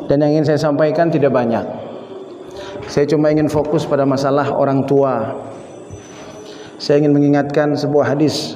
Dan yang ingin saya sampaikan tidak banyak. Saya cuma ingin fokus pada masalah orang tua. Saya ingin mengingatkan sebuah hadis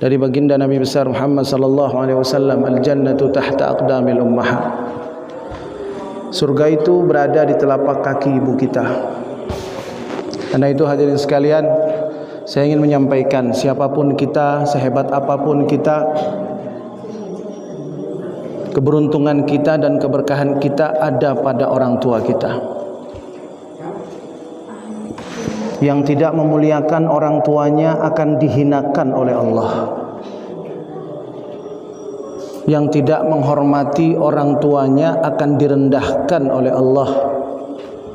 dari baginda Nabi besar Muhammad sallallahu alaihi wasallam, al-jannatu tahta aqdamil ummahat. Surga itu berada di telapak kaki ibu kita. Karena itu hadirin sekalian, saya ingin menyampaikan, siapapun kita, sehebat apapun kita, keberuntungan kita dan keberkahan kita ada pada orang tua kita. Yang tidak memuliakan orang tuanya akan dihinakan oleh Allah. Yang tidak menghormati orang tuanya akan direndahkan oleh Allah.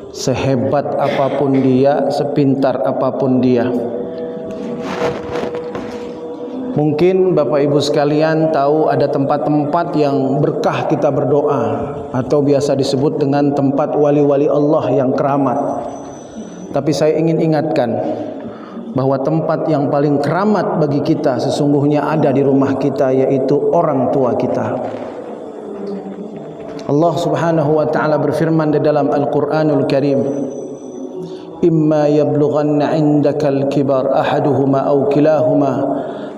Sehebat apapun dia, sepintar apapun dia. Mungkin Bapak Ibu sekalian tahu ada tempat-tempat yang berkah kita berdoa, atau biasa disebut dengan tempat wali-wali Allah yang keramat. Tapi saya ingin ingatkan bahwa tempat yang paling keramat bagi kita sesungguhnya ada di rumah kita, yaitu orang tua kita. Allah Subhanahu wa taala berfirman di dalam Al-Qur'anul Karim, "Imma yablughanna 'indakal kibar ahaduhuma aw kilahuma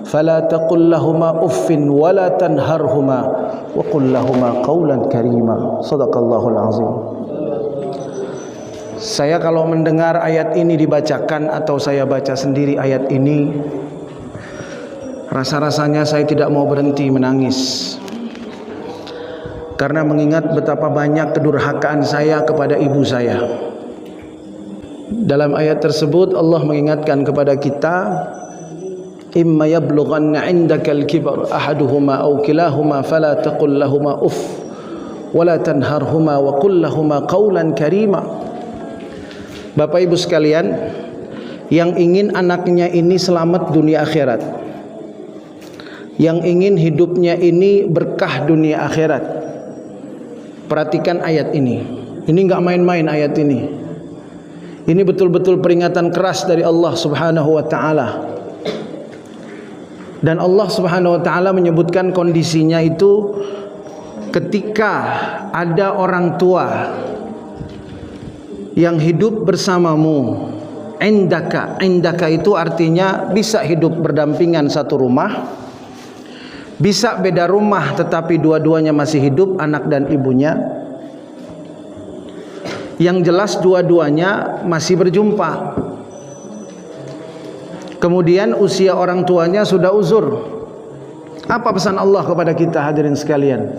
fala taqul lahumā uffin wa la tanharhumā wa qul lahumā qawlan karīmā." Shadaqallahul azim. Saya kalau mendengar ayat ini dibacakan atau saya baca sendiri ayat ini, rasa-rasanya saya tidak mau berhenti menangis. Karena mengingat betapa banyak kedurhakaan saya kepada ibu saya. Dalam ayat tersebut Allah mengingatkan kepada kita, "Imma yablughanna 'indakal kibar ahaduhuma aw kilahuma fala taqul lahumā uff wa la tanharhumā wa qul lahumā qawlan karīmā." Bapak Ibu sekalian, yang ingin anaknya ini selamat dunia akhirat, yang ingin hidupnya ini berkah dunia akhirat, perhatikan ayat ini. Ini enggak main-main ayat ini. Ini betul-betul peringatan keras dari Allah Subhanahu wa taala. Dan Allah Subhanahu wa taala menyebutkan kondisinya itu ketika ada orang tua yang hidup bersamamu. Indaka, indaka itu artinya bisa hidup berdampingan satu rumah, bisa beda rumah tetapi dua-duanya masih hidup, anak dan ibunya. Yang jelas dua-duanya masih berjumpa. Kemudian usia orang tuanya sudah uzur. Apa pesan Allah kepada kita hadirin sekalian?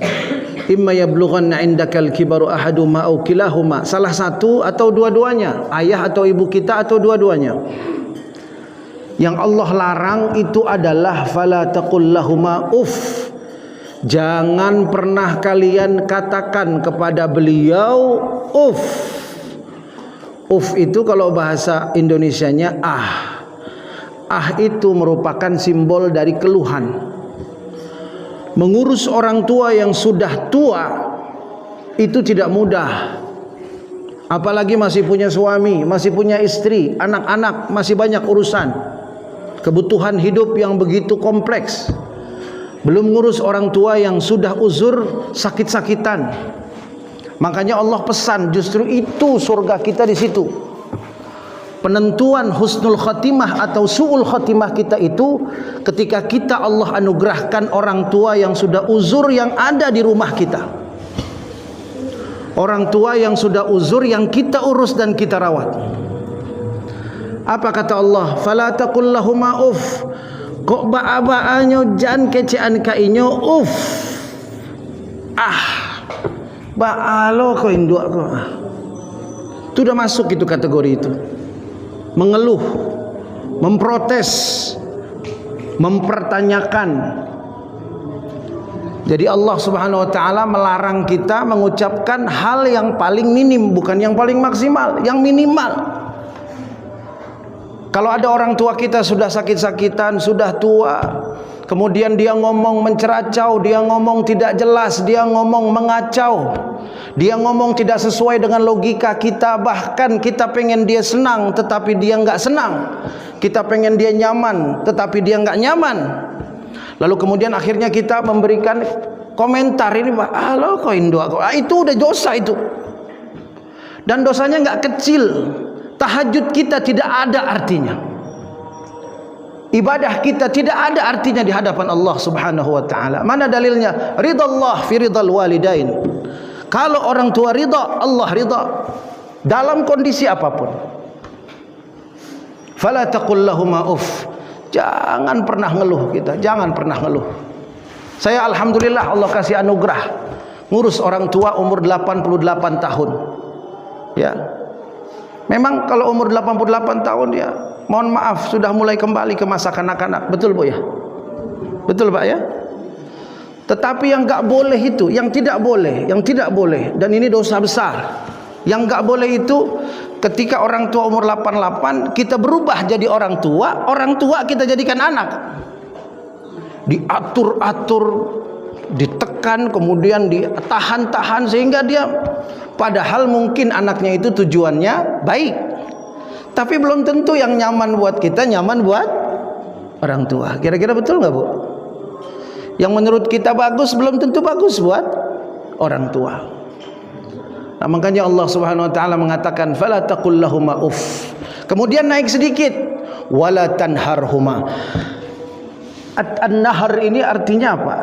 Imma yablughanna 'indakal kibaru ahaduhuma aw kilahuma, salah satu atau dua-duanya, ayah atau ibu kita atau dua-duanya. Yang Allah larang itu adalah fala taqul lahumā uff. Jangan pernah kalian katakan kepada beliau uff. Uff itu kalau bahasa Indonesianya ah. Ah itu merupakan simbol dari keluhan. Mengurus orang tua yang sudah tua itu tidak mudah. Apalagi masih punya suami, masih punya istri, anak-anak, masih banyak urusan. Kebutuhan hidup yang begitu kompleks. Belum ngurus orang tua yang sudah uzur, sakit-sakitan. Makanya Allah pesan, justru itu surga kita di situ. Penentuan husnul khatimah atau su'ul khatimah kita itu ketika kita Allah anugerahkan orang tua yang sudah uzur yang ada di rumah kita. Orang tua yang sudah uzur yang kita urus dan kita rawat. Apa kata Allah? Fala taqul lahumā uff. Kok ba-ba'anyo jan kecean kainyo uff. Ah. Ba'alo ko induk ko. Itu udah masuk itu kategori itu. Mengeluh, memprotes, mempertanyakan. Jadi Allah Subhanahu wa taala melarang kita mengucapkan hal yang paling minim, bukan yang paling maksimal, yang minimal. Kalau ada orang tua kita sudah sakit-sakitan, sudah tua, kemudian dia ngomong menceracau, dia ngomong tidak jelas, dia ngomong mengacau, dia ngomong tidak sesuai dengan logika kita, bahkan kita pengen dia senang tetapi dia nggak senang, kita pengen dia nyaman tetapi dia nggak nyaman. Lalu kemudian akhirnya kita memberikan komentar ini, halo kau Indo, itu udah dosa itu. Dan dosanya nggak kecil. Tahajud kita tidak ada artinya. Ibadah kita tidak ada artinya di hadapan Allah Subhanahu wa taala. Mana dalilnya? Ridallah fi ridal walidain. Kalau orang tua ridha, Allah ridha dalam kondisi apapun. Fala taqul lahum uff. Jangan pernah ngeluh kita, jangan pernah ngeluh. Saya alhamdulillah Allah kasih anugerah ngurus orang tua umur 88 tahun. Ya. Memang kalau umur 88 tahun ya, mohon maaf sudah mulai kembali ke masa kanak-kanak. Betul Bu ya? Betul Pak ya? Tetapi yang enggak boleh itu, yang tidak boleh dan ini dosa besar. Yang enggak boleh itu ketika orang tua umur 88 kita berubah jadi orang tua kita jadikan anak. Diatur-atur, ditekan, kemudian ditahan-tahan sehingga dia, padahal mungkin anaknya itu tujuannya baik, tapi belum tentu yang nyaman buat kita nyaman buat orang tua. Kira-kira betul nggak Bu? Yang menurut kita bagus belum tentu bagus buat orang tua. Nah, makanya Allah Subhanahu wa taala mengatakan fala taqul lahuma uff. Kemudian naik sedikit, wala tanharhuma. An-nahar ini artinya apa?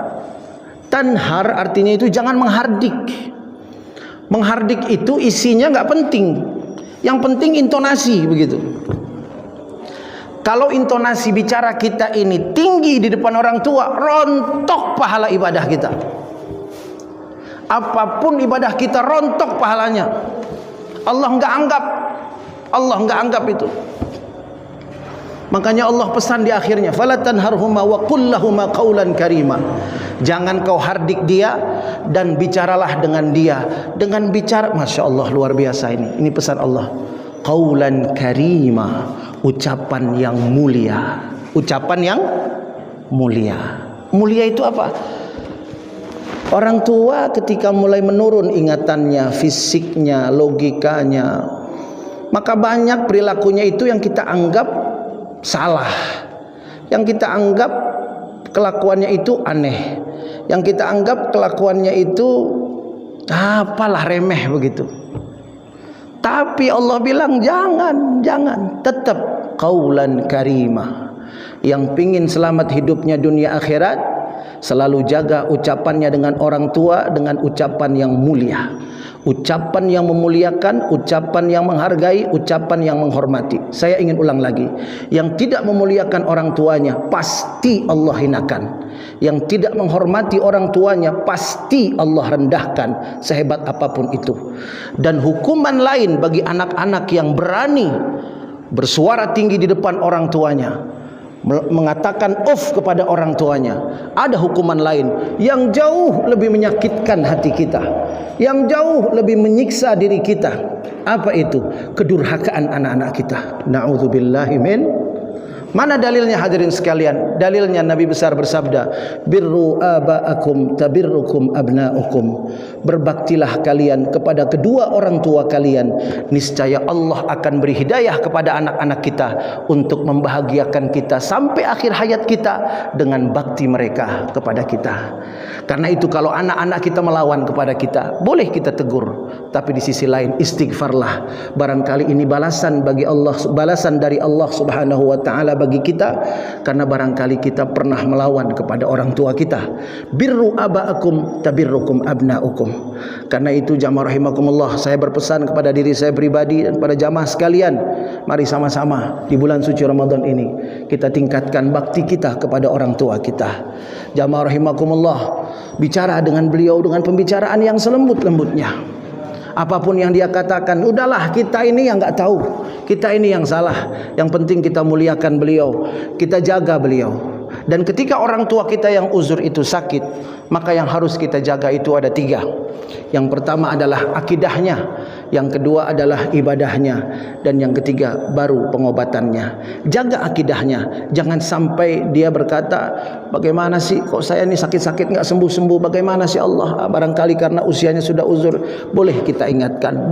Tanhar artinya itu jangan menghardik. Menghardik itu isinya nggak penting. Yang penting intonasi begitu. Kalau intonasi bicara kita ini tinggi di depan orang tua, rontok pahala ibadah kita. Apapun ibadah kita rontok pahalanya. Allah nggak anggap itu. Makanya Allah pesan di akhirnya, fala tanharhuma wa qul lahuma qaulan karima. Jangan kau hardik dia dan bicaralah dengan dia dengan bicara, Masya Allah, luar biasa ini. Ini pesan Allah. Qaulan karima, ucapan yang mulia. Ucapan yang mulia. Mulia itu apa? Orang tua ketika mulai menurun ingatannya, fisiknya, logikanya, maka banyak perilakunya itu yang kita anggap salah, yang kita anggap kelakuannya itu aneh, yang kita anggap kelakuannya itu apalah remeh begitu. Tapi Allah bilang jangan, tetap qaulan karimah. Yang pingin selamat hidupnya dunia akhirat, selalu jaga ucapannya dengan orang tua dengan ucapan yang mulia. Ucapan yang memuliakan, ucapan yang menghargai, ucapan yang menghormati. Saya ingin ulang lagi, yang tidak memuliakan orang tuanya pasti Allah hinakan. Yang tidak menghormati orang tuanya pasti Allah rendahkan, sehebat apapun itu. Dan hukuman lain bagi anak-anak yang berani bersuara tinggi di depan orang tuanya, mengatakan uff kepada orang tuanya, ada hukuman lain yang jauh lebih menyakitkan hati kita, yang jauh lebih menyiksa diri kita. Apa itu? Kedurhakaan anak-anak kita. Na'udzubillahi min. Mana dalilnya hadirin sekalian? Dalilnya Nabi besar bersabda, birru aba'akum tabirrukum abna'ukum. Berbaktilah kalian kepada kedua orang tua kalian, niscaya Allah akan beri hidayah kepada anak-anak kita untuk membahagiakan kita sampai akhir hayat kita dengan bakti mereka kepada kita. Karena itu kalau anak-anak kita melawan kepada kita, boleh kita tegur, tapi di sisi lain istighfarlah. Barangkali ini balasan bagi Allah, balasan dari Allah Subhanahu wa taala bagi kita, karena barangkali kita pernah melawan kepada orang tua kita. Birru aba'akum tabirrukum abna'ukum. Karena itu jamaah rahimakumullah, saya berpesan kepada diri saya pribadi dan pada jamaah sekalian, mari sama-sama di bulan suci Ramadan ini kita tingkatkan bakti kita kepada orang tua kita. Jamaah rahimakumullah, bicara dengan beliau dengan pembicaraan yang selembut-lembutnya. Apapun yang dia katakan, udahlah, kita ini yang nggak tahu, kita ini yang salah. Yang penting kita muliakan beliau, kita jaga beliau. Dan ketika orang tua kita yang uzur itu sakit, maka yang harus kita jaga itu ada 3. Yang pertama adalah akidahnya, yang kedua adalah ibadahnya, dan yang ketiga baru pengobatannya. Jaga akidahnya, jangan sampai dia berkata, bagaimana sih kok saya ini sakit-sakit nggak sembuh-sembuh, bagaimana sih Allah? Barangkali karena usianya sudah uzur. Boleh kita ingatkan,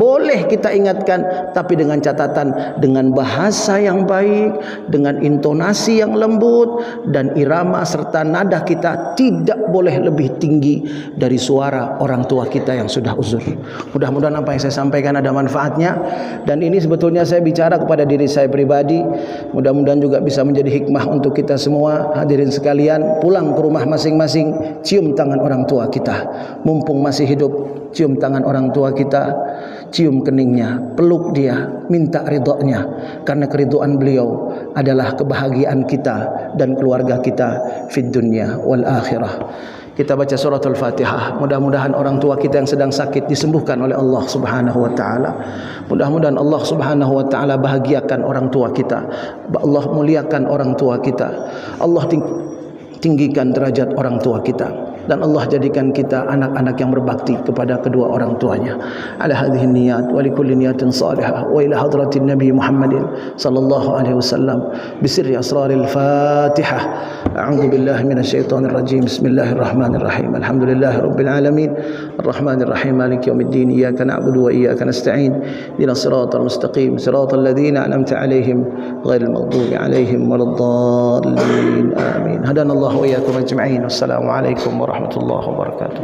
tapi dengan catatan, dengan bahasa yang baik, dengan intonasi yang lembut, dan irama serta nada kita tidak boleh lebih lebih tinggi dari suara orang tua kita yang sudah uzur. Mudah-mudahan apa yang saya sampaikan ada manfaatnya, dan ini sebetulnya saya bicara kepada diri saya pribadi. Mudah-mudahan juga bisa menjadi hikmah untuk kita semua. Hadirin sekalian, pulang ke rumah masing-masing, cium tangan orang tua kita. Mumpung masih hidup, cium tangan orang tua kita, cium keningnya, peluk dia, minta ridhonya, karena keridhaan beliau adalah kebahagiaan kita dan keluarga kita fid dunya wal akhirah. Kita baca suratul Fatihah. Mudah-mudahan orang tua kita yang sedang sakit disembuhkan oleh Allah Subhanahu wa taala. Mudah-mudahan Allah Subhanahu wa taala bahagiakan orang tua kita. Allah muliakan orang tua kita. Allah tinggikan derajat orang tua kita, dan Allah jadikan kita anak-anak yang berbakti kepada kedua orang tuanya. Ala hadhihi niyat wa likulli niyatin salihah wa ila hadratin Nabi Muhammadin sallallahu alaihi wasallam bi sirri asraril Fatihah. A'udzu billahi minasyaitonir rajim. Bismillahirrahmanirrahim. Alhamdulillahi rabbil alamin. Arrahmanir rahim. Maliki yaumiddin. Iyyaka na'budu wa iyyaka nasta'in. Ihdinas siratal mustaqim. Siratal ladzina an'amta 'alaihim ghairil maghdubi 'alaihim waladdallin. Amin. Hadanallahu wa iyyakum ajma'in. Wassalamu alaikum warahmatullahi wabarakatuh.